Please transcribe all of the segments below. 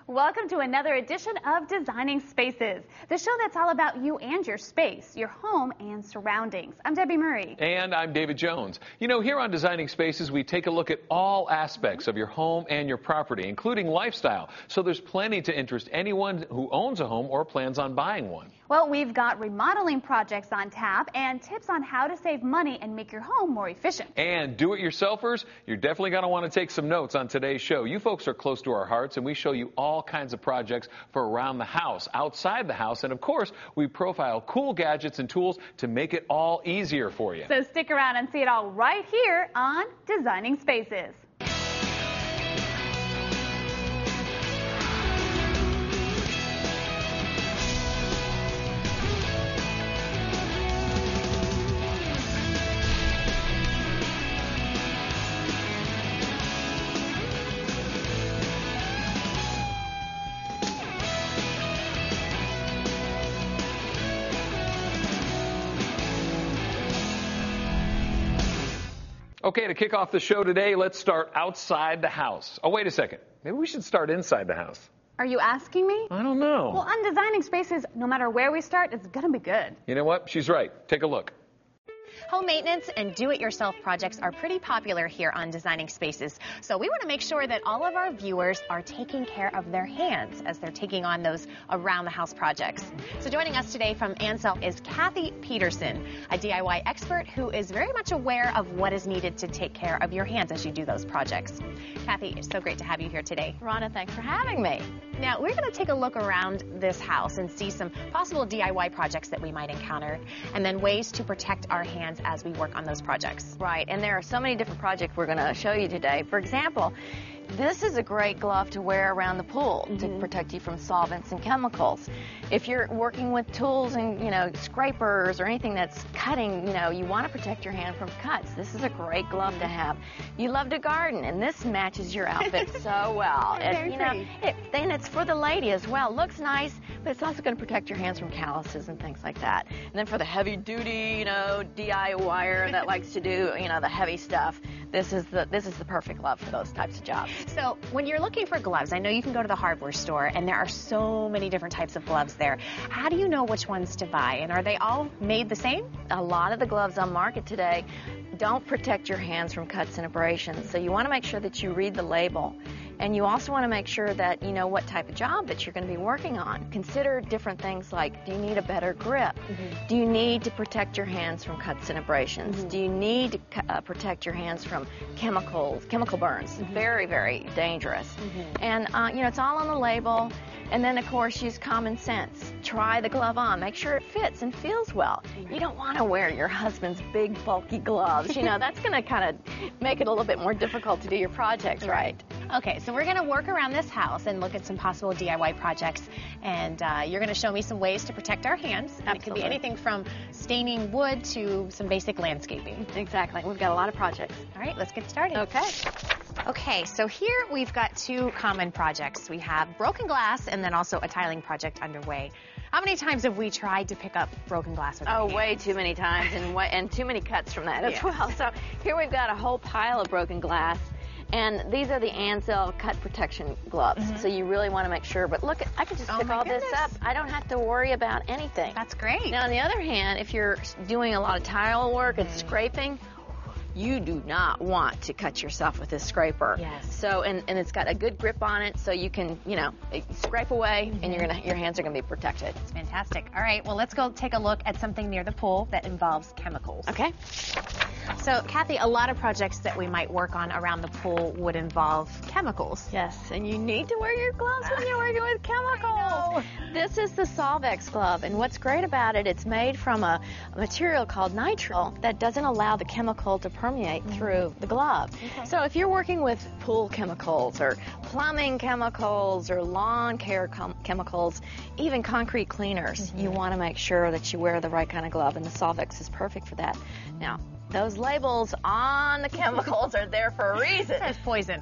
Welcome to another edition of Designing Spaces, the show that's all about you and your space, your home and surroundings. I'm Debbie Murray. And I'm David Jones. You know, here on Designing Spaces, we take a look at all aspects of your home and your property, including lifestyle. So there's plenty to interest anyone who owns a home or plans on buying one. Well, we've got remodeling projects on tap and tips on how to save money and make your home more efficient. And do-it-yourselfers, you're definitely going to want to take some notes on today's show. You folks are close to our hearts, and we show you all kinds of projects for around the house, outside the house, and of course, we profile cool gadgets and tools to make it all easier for you. So stick around and see it all right here on Designing Spaces. Okay, to kick off the show today, let's start outside the house. Oh, wait a second. Maybe we should start inside the house. Are you asking me? I don't know. Well, on Designing Spaces, no matter where we start, it's going to be good. You know what? She's right. Take a look. Home maintenance and do-it-yourself projects are pretty popular here on Designing Spaces, so we want to make sure that all of our viewers are taking care of their hands as they're taking on those around-the-house projects. So joining us today from Ansel is Kathy Peterson, a DIY expert who is very much aware of what is needed to take care of your hands as you do those projects. Kathy, it's so great to have you here today. Rhonda, thanks for having me. Now, we're going to take a look around this house and see some possible DIY projects that we might encounter, and then ways to protect our hands as we work on those projects. Right, and there are so many different projects we're going to show you today. For example, this is a great glove to wear around the pool to protect you from solvents and chemicals. If you're working with tools and, scrapers or anything that's cutting, you want to protect your hand from cuts. This is a great glove to have. You love to garden, and this matches your outfit so well. And it's for the lady as well. Looks nice, but it's also going to protect your hands from calluses and things like that. And then for the heavy-duty, DIYer that likes to do, the heavy stuff, this is the perfect glove for those types of jobs. So when you're looking for gloves, I know you can go to the hardware store, and there are so many different types of gloves there. How do you know which ones to buy, and are they all made the same? A lot of the gloves on market today don't protect your hands from cuts and abrasions, so you want to make sure that you read the label. And you also want to make sure that you know what type of job that you're going to be working on. Consider different things like, do you need a better grip? Do you need to protect your hands from cuts and abrasions? Do you need to protect your hands from chemical burns? Very, very dangerous. And, it's all on the label. And then, of course, use common sense. Try the glove on. Make sure it fits and feels well. You don't want to wear your husband's big, bulky gloves. That's going to kind of make it a little bit more difficult to do your projects right. Okay, so we're going to work around this house and look at some possible DIY projects, and you're going to show me some ways to protect our hands. And it could be anything from staining wood to some basic landscaping. Exactly. We've got a lot of projects. All right, let's get started. Okay. Okay, so here we've got two common projects. We have broken glass and then also a tiling project underway. How many times have we tried to pick up broken glass with our hands? Way too many times, and too many cuts from that as well. So here we've got a whole pile of broken glass. And these are the Ansel cut protection gloves. So you really want to make sure. But look, I can just pick all this up. I don't have to worry about anything. That's great. Now, on the other hand, if you're doing a lot of tile work and scraping, you do not want to cut yourself with this scraper. Yes. So, and it's got a good grip on it, so you can, scrape away, and your hands are going to be protected. It's fantastic. All right, well, let's go take a look at something near the pool that involves chemicals. Okay. So, Kathy, a lot of projects that we might work on around the pool would involve chemicals. Yes, and you need to wear your gloves when you're working with chemicals. This is the Solvex glove, and what's great about it, it's made from a material called nitrile that doesn't allow the chemical to permeate through the glove. So if you're working with pool chemicals or plumbing chemicals or lawn care chemicals, even concrete cleaners, you want to make sure that you wear the right kind of glove, and the Solvex is perfect for that. Now, those labels on the chemicals are there for a reason. It says poison.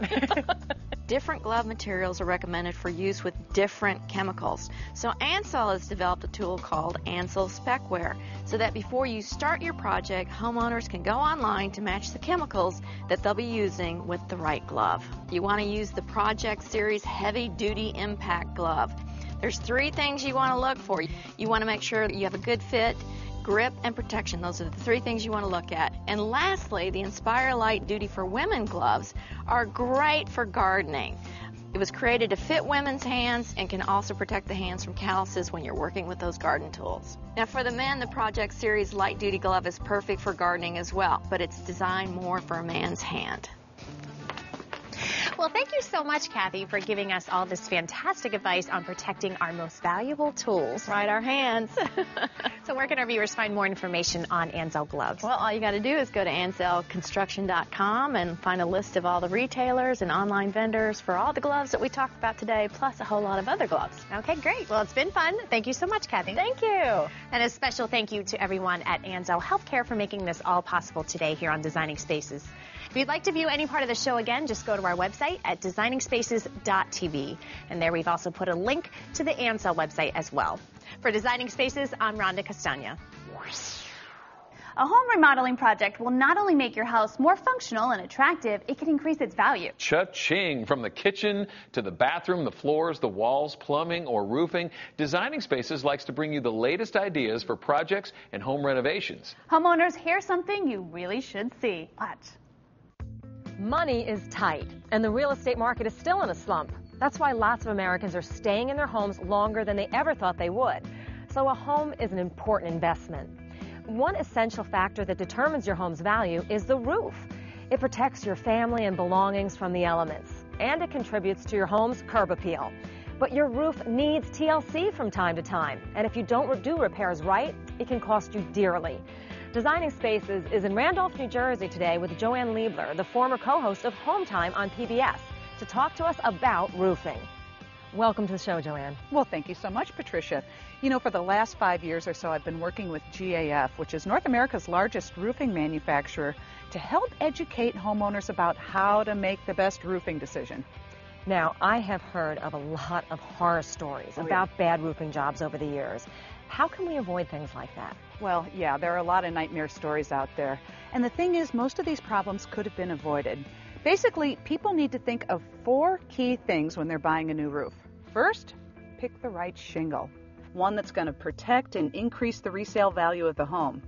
different glove materials are recommended for use with different chemicals. So Ansell has developed a tool called Ansell Specware, so that before you start your project, homeowners can go online to match the chemicals that they'll be using with the right glove. You want to use the Project Series Heavy Duty Impact Glove. There's 3 things you want to look for. You want to make sure that you have a good fit, grip, and protection. Those are the 3 things you want to look at. And lastly, the Inspire Light Duty for Women gloves are great for gardening. It was created to fit women's hands and can also protect the hands from calluses when you're working with those garden tools. Now for the men, the Project Series Light Duty Glove is perfect for gardening as well, but it's designed more for a man's hand. Well, thank you so much, Kathy, for giving us all this fantastic advice on protecting our most valuable tools. Right, our hands. So where can our viewers find more information on Ansell gloves? Well, all you got to do is go to ansellconstruction.com and find a list of all the retailers and online vendors for all the gloves that we talked about today, plus a whole lot of other gloves. Okay, great. Well, it's been fun. Thank you so much, Kathy. Thank you. And a special thank you to everyone at Ansell Healthcare for making this all possible today here on Designing Spaces. If you'd like to view any part of the show again, just go to our website at designingspaces.tv. And there we've also put a link to the Ansell website as well. For Designing Spaces, I'm Rhonda Castagna. A home remodeling project will not only make your house more functional and attractive, it can increase its value. Cha-ching! From the kitchen to the bathroom, the floors, the walls, plumbing, or roofing, Designing Spaces likes to bring you the latest ideas for projects and home renovations. Homeowners, here's something you really should see. Watch. Money is tight, and the real estate market is still in a slump. That's why lots of Americans are staying in their homes longer than they ever thought they would. So a home is an important investment. One essential factor that determines your home's value is the roof. It protects your family and belongings from the elements, and it contributes to your home's curb appeal. But your roof needs TLC from time to time, and if you don't do repairs right, it can cost you dearly. Designing Spaces is in Randolph, New Jersey today with Joanne Liebler, the former co-host of Home Time on PBS, to talk to us about roofing. Welcome to the show, Joanne. Well, thank you so much, Patricia. You know, for the last 5 years or so, I've been working with GAF, which is North America's largest roofing manufacturer, to help educate homeowners about how to make the best roofing decision. Now, I have heard of a lot of horror stories about bad roofing jobs over the years. How can we avoid things like that? Well, yeah, there are a lot of nightmare stories out there. And the thing is, most of these problems could have been avoided. Basically, people need to think of 4 key things when they're buying a new roof. First, pick the right shingle, one that's going to protect and increase the resale value of the home.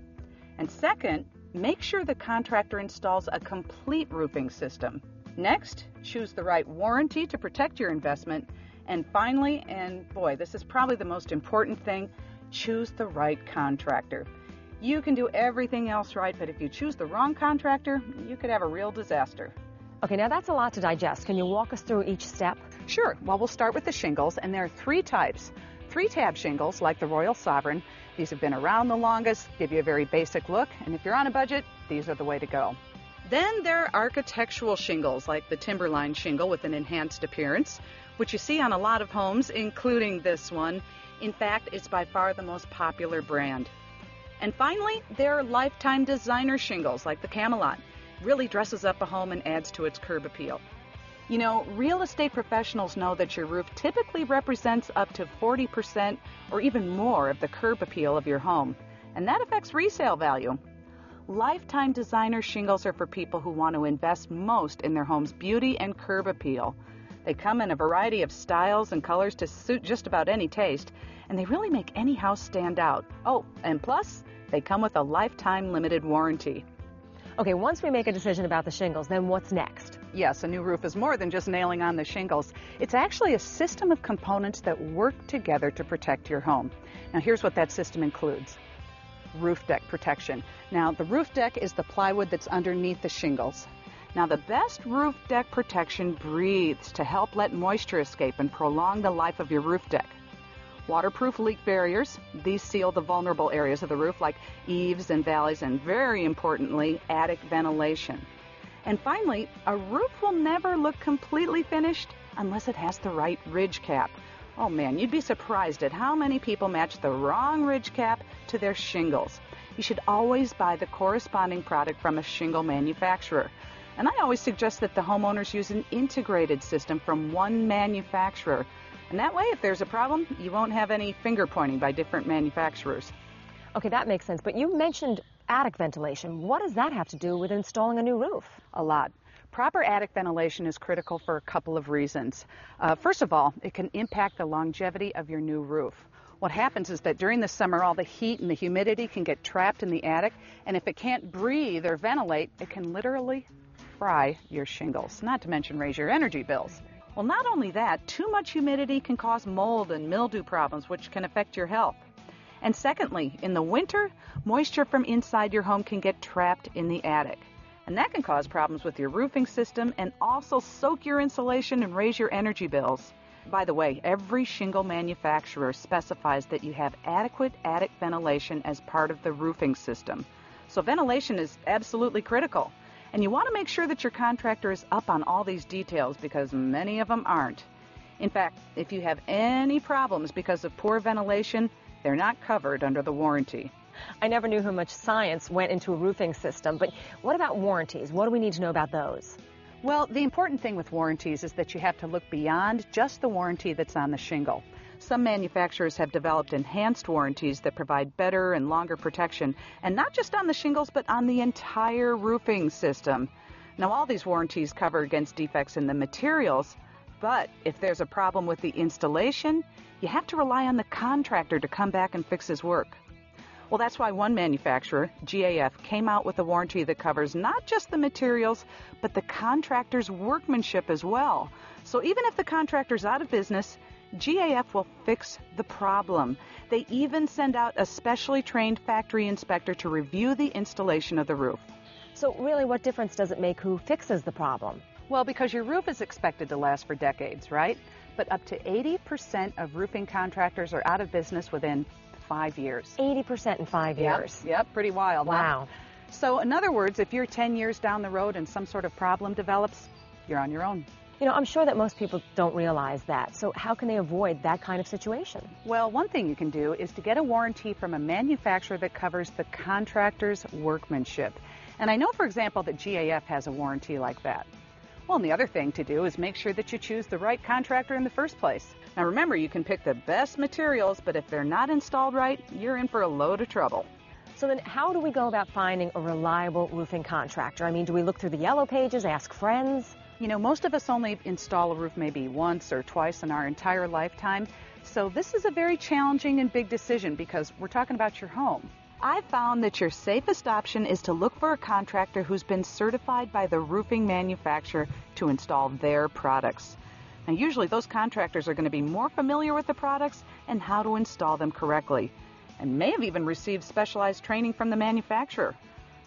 And second, make sure the contractor installs a complete roofing system. Next, choose the right warranty to protect your investment. And finally, and boy, this is probably the most important thing, choose the right contractor. You can do everything else right, but if you choose the wrong contractor, you could have a real disaster. Okay, now that's a lot to digest. Can you walk us through each step? Sure. Well, we'll start with the shingles, and there are 3 types. 3-tab shingles, like the Royal Sovereign. These have been around the longest, give you a very basic look, and if you're on a budget, these are the way to go. Then there are architectural shingles, like the Timberline shingle with an enhanced appearance, which you see on a lot of homes, including this one. In fact, it's by far the most popular brand. And finally, there are lifetime designer shingles, like the Camelot. Really dresses up a home and adds to its curb appeal. You know, real estate professionals know that your roof typically represents up to 40% or even more of the curb appeal of your home, and that affects resale value. Lifetime designer shingles are for people who want to invest most in their home's beauty and curb appeal. They come in a variety of styles and colors to suit just about any taste, and they really make any house stand out. Oh, and plus, they come with a lifetime limited warranty. Okay, once we make a decision about the shingles, then what's next? Yes, a new roof is more than just nailing on the shingles. It's actually a system of components that work together to protect your home. Now, here's what that system includes. Roof deck protection. Now, the roof deck is the plywood that's underneath the shingles. Now, the best roof deck protection breathes to help let moisture escape and prolong the life of your roof deck. Waterproof leak barriers. These seal the vulnerable areas of the roof like eaves and valleys, and very importantly, attic ventilation. And finally, a roof will never look completely finished unless it has the right ridge cap. Oh man, you'd be surprised at how many people match the wrong ridge cap to their shingles. You should always buy the corresponding product from a shingle manufacturer. And I always suggest that the homeowners use an integrated system from one manufacturer. And that way, if there's a problem, you won't have any finger pointing by different manufacturers. Okay, that makes sense. But you mentioned attic ventilation. What does that have to do with installing a new roof? A lot. Proper attic ventilation is critical for a couple of reasons. First of all, it can impact the longevity of your new roof. What happens is that during the summer, all the heat and the humidity can get trapped in the attic, and if it can't breathe or ventilate, it can literally fry your shingles, not to mention raise your energy bills. Well, not only that, too much humidity can cause mold and mildew problems, which can affect your health. And secondly, in the winter, moisture from inside your home can get trapped in the attic. And that can cause problems with your roofing system and also soak your insulation and raise your energy bills. By the way, every shingle manufacturer specifies that you have adequate attic ventilation as part of the roofing system. So ventilation is absolutely critical. And you want to make sure that your contractor is up on all these details because many of them aren't. In fact, if you have any problems because of poor ventilation, they're not covered under the warranty. I never knew how much science went into a roofing system, but what about warranties? What do we need to know about those? Well, the important thing with warranties is that you have to look beyond just the warranty that's on the shingle. Some manufacturers have developed enhanced warranties that provide better and longer protection, and not just on the shingles, but on the entire roofing system. Now, all these warranties cover against defects in the materials, but if there's a problem with the installation, you have to rely on the contractor to come back and fix his work. Well, that's why one manufacturer, GAF, came out with a warranty that covers not just the materials, but the contractor's workmanship as well. So even if the contractor's out of business, GAF will fix the problem. They even send out a specially trained factory inspector to review the installation of the roof. So really, what difference does it make who fixes the problem? Well, because your roof is expected to last for decades, right? But up to 80% of roofing contractors are out of business within 5 years. 80% in 5 years. Yep, pretty wild. Wow. Huh? So in other words, if you're 10 years down the road and some sort of problem develops, you're on your own. You know, I'm sure that most people don't realize that. So how can they avoid that kind of situation? Well, one thing you can do is to get a warranty from a manufacturer that covers the contractor's workmanship. And I know, for example, that GAF has a warranty like that. Well, and the other thing to do is make sure that you choose the right contractor in the first place. Now remember, you can pick the best materials, but if they're not installed right, you're in for a load of trouble. So then how do we go about finding a reliable roofing contractor? I mean, do we look through the yellow pages, ask friends? You know, most of us only install a roof maybe once or twice in our entire lifetime. So this is a very challenging and big decision because we're talking about your home. I've found that your safest option is to look for a contractor who's been certified by the roofing manufacturer to install their products. Now, usually those contractors are going to be more familiar with the products and how to install them correctly, and may have even received specialized training from the manufacturer.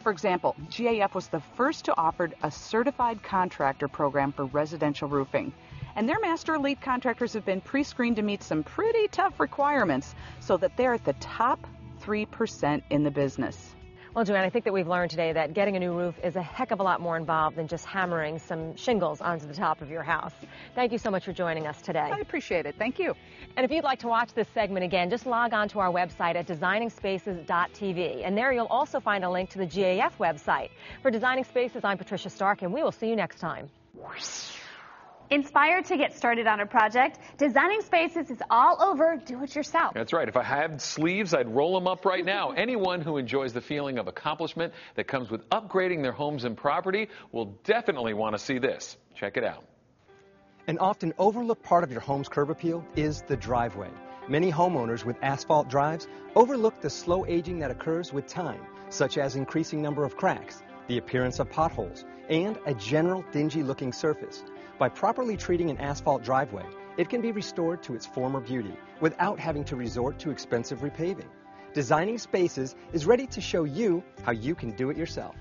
For example, GAF was the first to offer a certified contractor program for residential roofing. And their master elite contractors have been pre-screened to meet some pretty tough requirements so that they're at the top 3% in the business. Well, Joanne, I think that we've learned today that getting a new roof is a heck of a lot more involved than just hammering some shingles onto the top of your house. Thank you so much for joining us today. I appreciate it. Thank you. And if you'd like to watch this segment again, just log on to our website at designingspaces.tv. And there you'll also find a link to the GAF website. For Designing Spaces, I'm Patricia Stark, and we will see you next time. Inspired to get started on a project? Designing Spaces is all over do-it-yourself. That's right. If I had sleeves, I'd roll them up right now. Anyone who enjoys the feeling of accomplishment that comes with upgrading their homes and property will definitely want to see this. Check it out. An often overlooked part of your home's curb appeal is the driveway. Many homeowners with asphalt drives overlook the slow aging that occurs with time, such as increasing number of cracks, the appearance of potholes, and a general dingy-looking surface. By properly treating an asphalt driveway, it can be restored to its former beauty without having to resort to expensive repaving. Designing Spaces is ready to show you how you can do it yourself.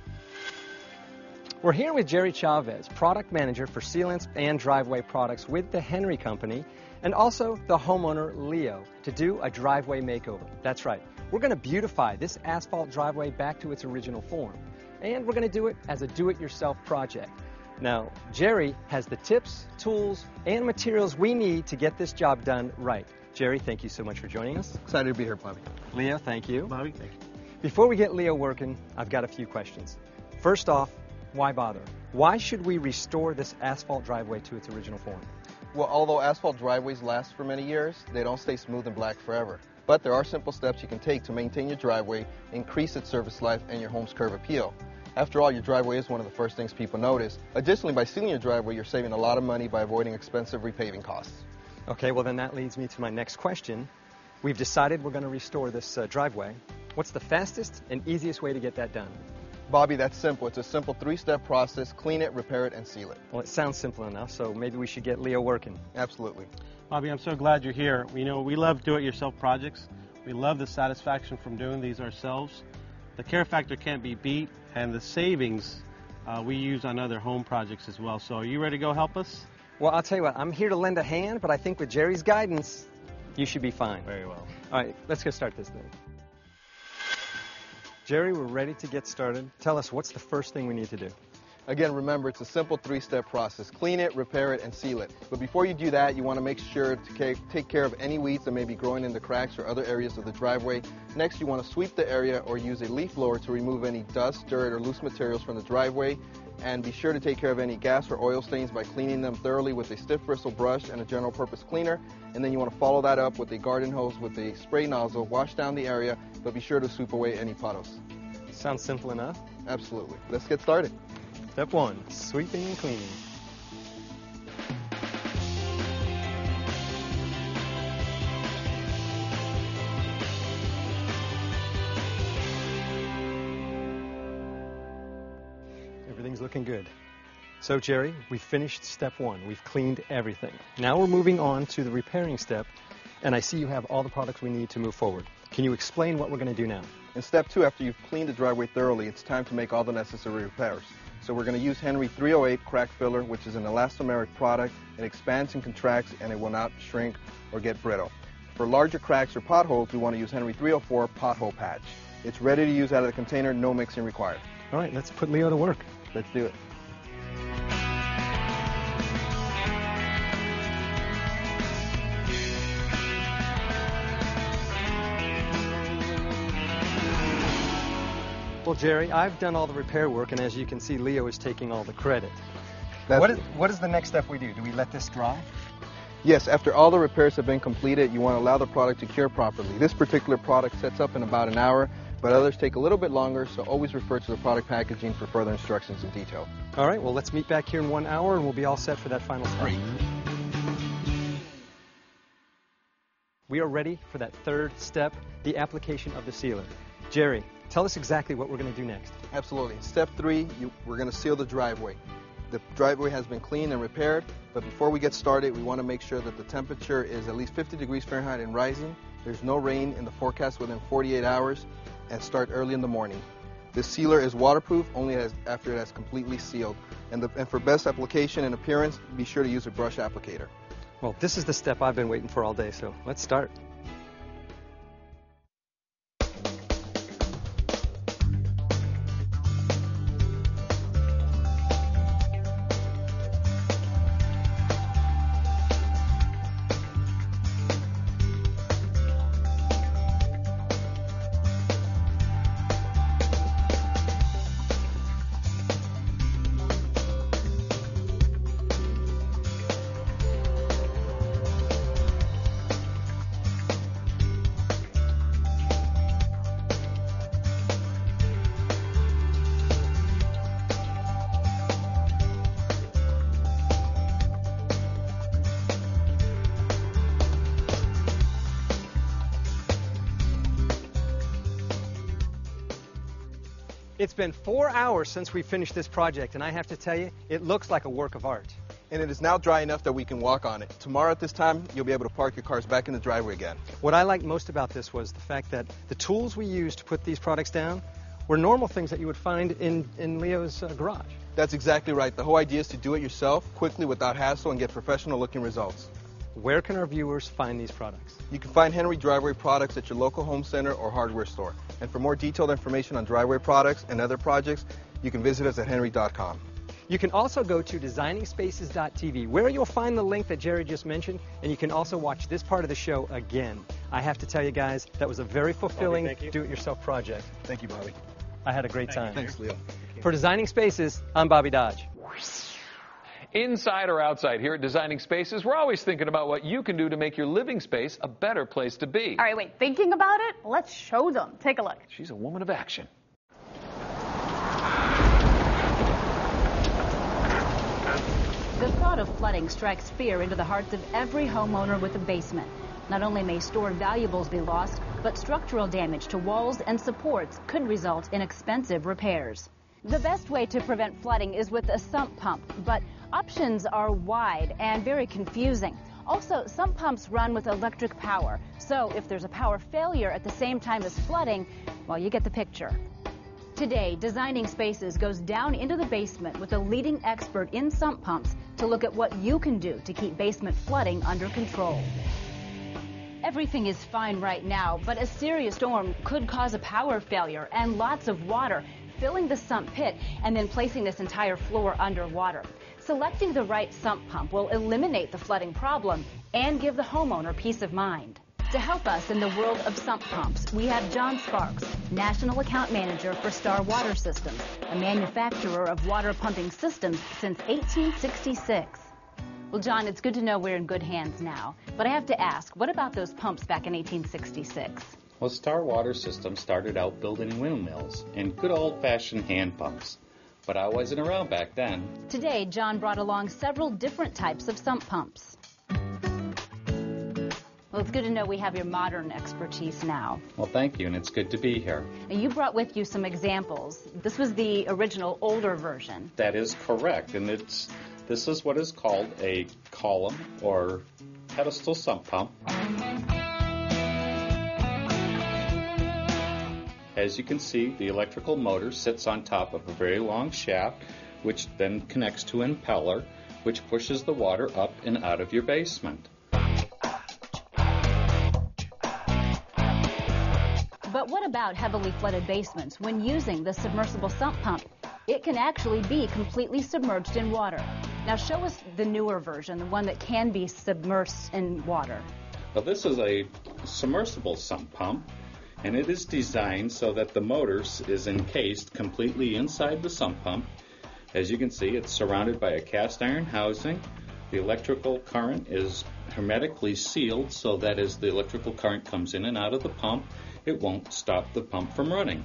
We're here with Jerry Chavez, product manager for sealants and driveway products with the Henry Company, and also the homeowner Leo to do a driveway makeover. That's right. We're going to beautify this asphalt driveway back to its original form, and we're going to do it as a do-it-yourself project. Now, Jerry has the tips, tools, and materials we need to get this job done right. Jerry, thank you so much for joining us. Excited to be here, Bobby. Leo, thank you. Bobby, thank you. Before we get Leo working, I've got a few questions. First off, Why bother? Why should we restore this asphalt driveway to its original form? Well, although asphalt driveways last for many years, they don't stay smooth and black forever. But there are simple steps you can take to maintain your driveway, increase its service life, and your home's curb appeal. After all, your driveway is one of the first things people notice. Additionally, by sealing your driveway, you're saving a lot of money by avoiding expensive repaving costs. Okay, well then that leads me to my next question. We've decided we're going to restore this driveway. What's the fastest and easiest way to get that done? Bobby, that's simple. It's a simple 3-step process. Clean it, repair it, and seal it. Well, it sounds simple enough, so maybe we should get Leo working. Absolutely. Bobby, I'm so glad you're here. You know, we love do-it-yourself projects. We love the satisfaction from doing these ourselves. The care factor can't be beat, and the savings we use on other home projects as well. So are you ready to go help us? Well, I'll tell you what, I'm here to lend a hand, but I think with Jerry's guidance, you should be fine. Very well. All right, let's go start this thing. Jerry, we're ready to get started. Tell us, what's the first thing we need to do? Again, remember, it's a simple 3-step process. Clean it, repair it, and seal it. But before you do that, you want to make sure to take care of any weeds that may be growing in the cracks or other areas of the driveway. Next, you want to sweep the area or use a leaf blower to remove any dust, dirt, or loose materials from the driveway. And be sure to take care of any gas or oil stains by cleaning them thoroughly with a stiff bristle brush and a general purpose cleaner. And then you want to follow that up with a garden hose with a spray nozzle. Wash down the area, but be sure to sweep away any puddles. Sounds simple enough. Absolutely. Let's get started. Step 1, sweeping and cleaning. Everything's looking good. So, Jerry, we finished step 1. We've cleaned everything. Now we're moving on to the repairing step, and I see you have all the products we need to move forward. Can you explain what we're going to do now? In step 2, after you've cleaned the driveway thoroughly, it's time to make all the necessary repairs. So we're going to use Henry 308 crack filler, which is an elastomeric product. It expands and contracts, and it will not shrink or get brittle. For larger cracks or potholes, we want to use Henry 304 pothole patch. It's ready to use out of the container, no mixing required. All right, let's put Leo to work. Let's do it. Well, Jerry, I've done all the repair work, and as you can see, Leo is taking all the credit. What is the next step we do? Do we let this dry? Yes, after all the repairs have been completed, you want to allow the product to cure properly. This particular product sets up in about an hour, but others take a little bit longer, so always refer to the product packaging for further instructions and detail. All right, well, let's meet back here in 1 hour, and we'll be all set for that final step. We are ready for that third step, the application of the sealer. Jerry, tell us exactly what we're going to do next. Absolutely. Step 3, we're going to seal the driveway. The driveway has been cleaned and repaired, but before we get started, we want to make sure that the temperature is at least 50 degrees Fahrenheit and rising. There's no rain in the forecast within 48 hours, and start early in the morning. This sealer is waterproof only after it has completely sealed. And for best application and appearance, be sure to use a brush applicator. Well, this is the step I've been waiting for all day, so let's start. It's been 4 hours since we finished this project, and I have to tell you, it looks like a work of art. And it is now dry enough that we can walk on it. Tomorrow at this time, you'll be able to park your cars back in the driveway again. What I liked most about this was the fact that the tools we used to put these products down were normal things that you would find in Leo's garage. That's exactly right. The whole idea is to do it yourself, quickly, without hassle, and get professional-looking results. Where can our viewers find these products? You can find Henry Driveway products at your local home center or hardware store. And for more detailed information on driveway products and other projects, you can visit us at henry.com. You can also go to designingspaces.tv, where you'll find the link that Jerry just mentioned, and you can also watch this part of the show again. I have to tell you guys, that was a very fulfilling do-it-yourself project. Thank you, Bobby. I had a great time. Thanks, Leo. For Designing Spaces, I'm Bobby Dodge. Inside or outside, here at Designing Spaces, we're always thinking about what you can do to make your living space a better place to be. All right, wait, thinking about it? Let's show them. Take a look. She's a woman of action. The thought of flooding strikes fear into the hearts of every homeowner with a basement. Not only may stored valuables be lost, but structural damage to walls and supports could result in expensive repairs. The best way to prevent flooding is with a sump pump, but options are wide and very confusing. Also, sump pumps run with electric power, so if there's a power failure at the same time as flooding, well, you get the picture. Today, Designing Spaces goes down into the basement with a leading expert in sump pumps to look at what you can do to keep basement flooding under control. Everything is fine right now, but a serious storm could cause a power failure and lots of water filling the sump pit and then placing this entire floor underwater. Selecting the right sump pump will eliminate the flooding problem and give the homeowner peace of mind. To help us in the world of sump pumps, we have John Sparks, National Account Manager for Star Water Systems, a manufacturer of water pumping systems since 1866. Well, John, it's good to know we're in good hands now, but I have to ask, what about those pumps back in 1866? Well, Star Water Systems started out building windmills and good old-fashioned hand pumps, but I wasn't around back then. Today, John brought along several different types of sump pumps. Well, it's good to know we have your modern expertise now. Well, thank you, and it's good to be here. Now, you brought with you some examples. This was the original older version. That is correct, and this is what is called a column or pedestal sump pump. As you can see, the electrical motor sits on top of a very long shaft, which then connects to an impeller, which pushes the water up and out of your basement. But what about heavily flooded basements? When using the submersible sump pump, it can actually be completely submerged in water. Now show us the newer version, the one that can be submersed in water. Well, this is a submersible sump pump, and it is designed so that the motor is encased completely inside the sump pump. As you can see, it's surrounded by a cast iron housing. The electrical current is hermetically sealed so that as the electrical current comes in and out of the pump, it won't stop the pump from running.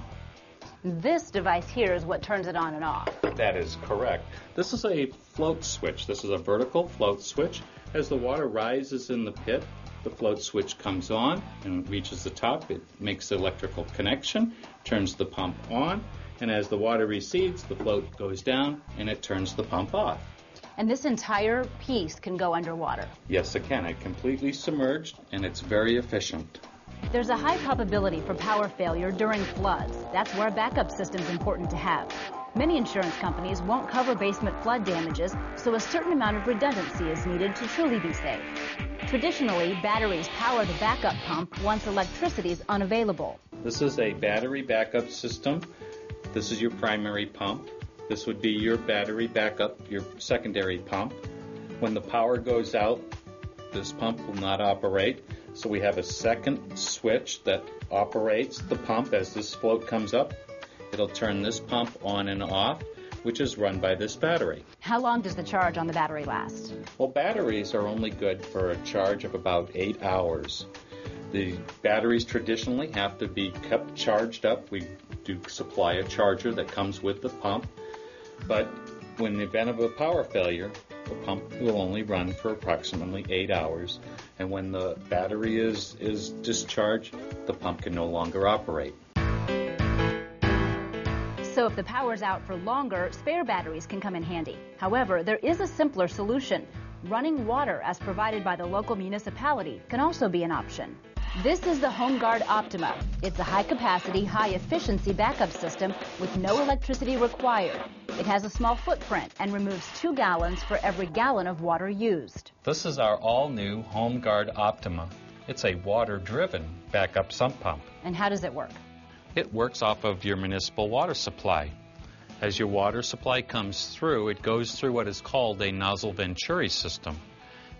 This device here is what turns it on and off. That is correct. This is a float switch. This is a vertical float switch. As the water rises in the pit, the float switch comes on and reaches the top. It makes the electrical connection, turns the pump on, and as the water recedes, the float goes down and it turns the pump off. And this entire piece can go underwater? Yes, it can. It's completely submerged and it's very efficient. There's a high probability for power failure during floods. That's where a backup system is important to have. Many insurance companies won't cover basement flood damages, so a certain amount of redundancy is needed to truly be safe. Traditionally, batteries power the backup pump once electricity is unavailable. This is a battery backup system. This is your primary pump. This would be your battery backup, your secondary pump. When the power goes out, this pump will not operate. So we have a second switch that operates the pump as this float comes up. It'll turn this pump on and off, which is run by this battery. How long does the charge on the battery last? Well, batteries are only good for a charge of about 8 hours. The batteries traditionally have to be kept charged up. We do supply a charger that comes with the pump, but in the event of a power failure, the pump will only run for approximately 8 hours, and when the battery is discharged, the pump can no longer operate. So if the power's out for longer, spare batteries can come in handy. However, there is a simpler solution. Running water as provided by the local municipality can also be an option. This is the HomeGuard Optima. It's a high-capacity, high-efficiency backup system with no electricity required. It has a small footprint and removes 2 gallons for every gallon of water used. This is our all-new HomeGuard Optima. It's a water-driven backup sump pump. And how does it work? It works off of your municipal water supply. As your water supply comes through, it goes through what is called a nozzle venturi system.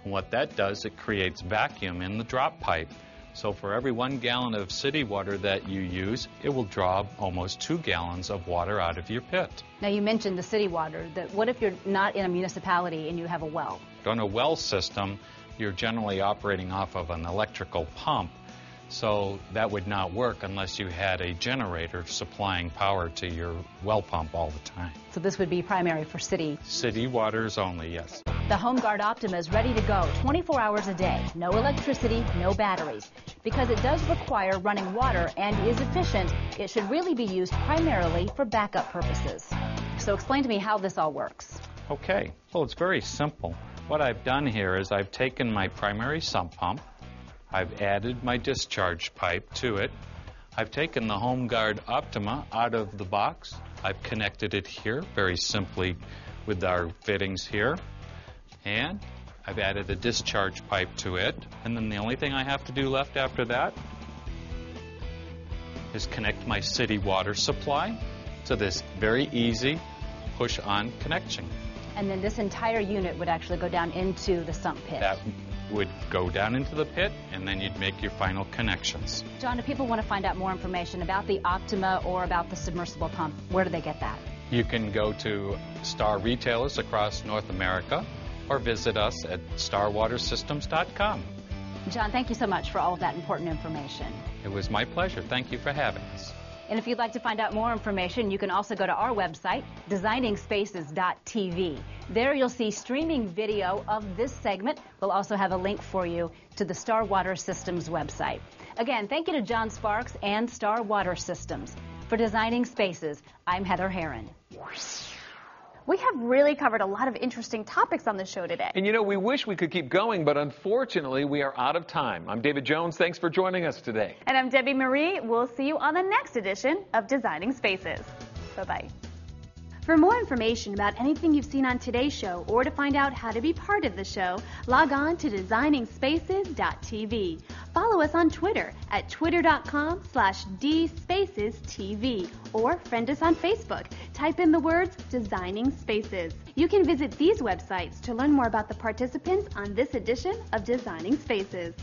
And what that does, it creates vacuum in the drop pipe. So for every 1 gallon of city water that you use, it will draw almost 2 gallons of water out of your pit. Now you mentioned the city water. What if you're not in a municipality and you have a well? On a well system, you're generally operating off of an electrical pump, so that would not work unless you had a generator supplying power to your well pump all the time. So this would be primary for city. City waters only, yes. The HomeGuard Optima is ready to go 24 hours a day. No electricity, no batteries. Because it does require running water and is efficient, it should really be used primarily for backup purposes. So explain to me how this all works. Okay, well, it's very simple. What I've done here is I've taken my primary sump pump, I've added my discharge pipe to it, I've taken the HomeGuard Optima out of the box, I've connected it here very simply with our fittings here, and I've added a discharge pipe to it, and then the only thing I have to do left after that is connect my city water supply to this very easy push-on connection. And then this entire unit would actually go down into the sump pit. That would go down into the pit, and then you'd make your final connections. John, if people want to find out more information about the Optima or about the submersible pump, where do they get that? You can go to Star retailers across North America or visit us at starwatersystems.com. John, thank you so much for all of that important information. It was my pleasure. Thank you for having us. And if you'd like to find out more information, you can also go to our website, designingspaces.tv. There you'll see streaming video of this segment. We'll also have a link for you to the Star Water Systems website. Again, thank you to John Sparks and Star Water Systems. For Designing Spaces, I'm Heather Herron. We have really covered a lot of interesting topics on the show today. And you know, we wish we could keep going, but unfortunately, we are out of time. I'm David Jones. Thanks for joining us today. And I'm Debbie Marie. We'll see you on the next edition of Designing Spaces. Bye-bye. For more information about anything you've seen on today's show or to find out how to be part of the show, log on to designingspaces.tv. Follow us on Twitter at twitter.com/dspacestv or friend us on Facebook. Type in the words Designing Spaces. You can visit these websites to learn more about the participants on this edition of Designing Spaces.